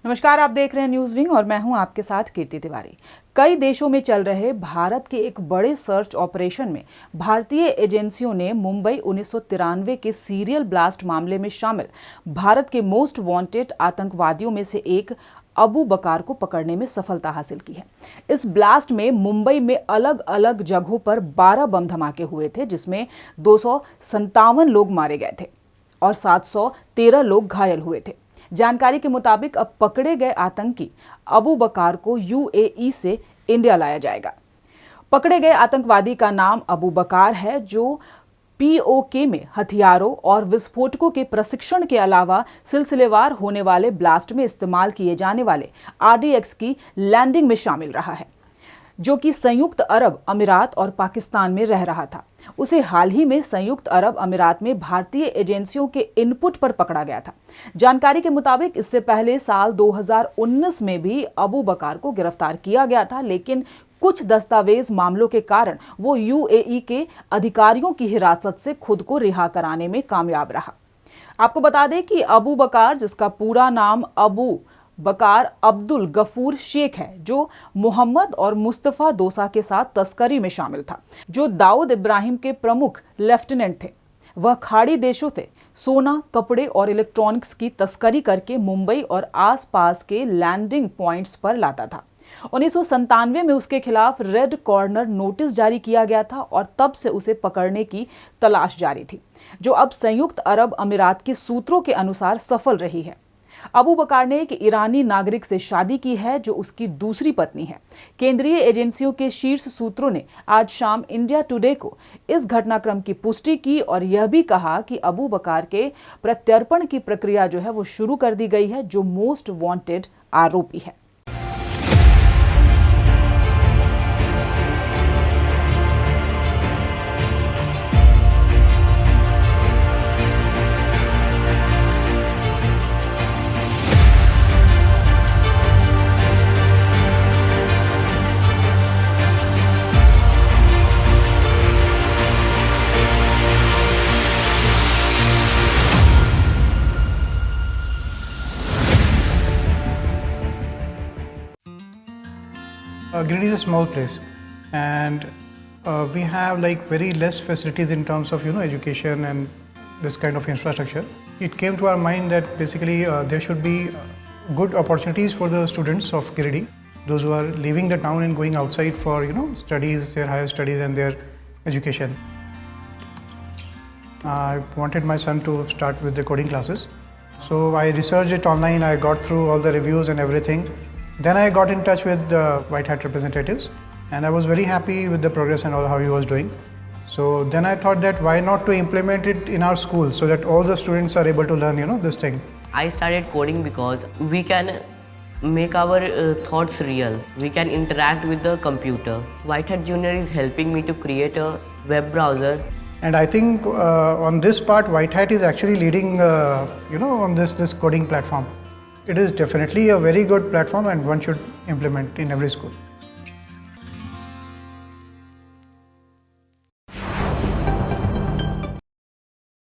नमस्कार, आप देख रहे हैं न्यूज विंग और मैं हूं आपके साथ कीर्ति तिवारी। कई देशों में चल रहे भारत के एक बड़े सर्च ऑपरेशन में भारतीय एजेंसियों ने मुंबई 1993 के सीरियल ब्लास्ट मामले में शामिल भारत के मोस्ट वांटेड आतंकवादियों में से एक अबू बकार को पकड़ने में सफलता हासिल की है। इस ब्लास्ट में मुंबई में अलग अलग जगहों पर 12 बम धमाके हुए थे, जिसमें 257 लोग मारे गए थे और 713 लोग घायल हुए थे। जानकारी के मुताबिक अब पकड़े गए आतंकी अबू बकार को यूएई से इंडिया लाया जाएगा। पकड़े गए आतंकवादी का नाम अबू बकार है, जो पीओके में हथियारों और विस्फोटकों के प्रशिक्षण के अलावा सिलसिलेवार होने वाले ब्लास्ट में इस्तेमाल किए जाने वाले आरडीएक्स की लैंडिंग में शामिल रहा है, जो कि संयुक्त अरब अमीरात और पाकिस्तान में रह रहा था। उसे हाल ही में संयुक्त अरब अमीरात में भारतीय एजेंसियों के इनपुट पर पकड़ा गया था। जानकारी के मुताबिक इससे पहले साल 2019 में भी अबू बकार को गिरफ्तार किया गया था, लेकिन कुछ दस्तावेज मामलों के कारण वो यूएई के अधिकारियों की हिरासत से खुद को रिहा कराने में कामयाब रहा। आपको बता दें कि अबू बकार, जिसका पूरा नाम अबू बकार अब्दुल गफूर शेख है, जो मोहम्मद और मुस्तफ़ा दोसा के साथ तस्करी में शामिल था, जो दाऊद इब्राहिम के प्रमुख लेफ्टिनेंट थे। वह खाड़ी देशों से सोना, कपड़े और इलेक्ट्रॉनिक्स की तस्करी करके मुंबई और आसपास के लैंडिंग पॉइंट्स पर लाता था। 1997 में उसके खिलाफ रेड कॉर्नर नोटिस जारी किया गया था और तब से उसे पकड़ने की तलाश जारी थी, जो अब संयुक्त अरब अमीरात के सूत्रों के अनुसार सफल रही है। अबू बकार ने एक ईरानी नागरिक से शादी की है, जो उसकी दूसरी पत्नी है। केंद्रीय एजेंसियों के शीर्ष सूत्रों ने आज शाम इंडिया टुडे को इस घटनाक्रम की पुष्टि की और यह भी कहा कि अबू बकार के प्रत्यर्पण की प्रक्रिया जो है वो शुरू कर दी गई है, जो मोस्ट वांटेड आरोपी है। Giridih is a small place, and we have like very less facilities in terms of education and this kind of infrastructure. It came to our mind that basically there should be good opportunities for the students of Giridih, those who are leaving the town and going outside for studies, their higher studies and their education. I wanted my son to start with the coding classes, so I researched it online. I got through all the reviews and everything. Then I got in touch with the White Hat representatives, and I was very happy with the progress and all how he was doing. So then I thought that why not to implement it in our school so that all the students are able to learn this thing. I started coding because we can make our thoughts real. We can interact with the computer. White Hat Junior is helping me to create a web browser. And I think on this part, White Hat is actually leading, on this coding platform. It is definitely a very good platform and one should implement in every school.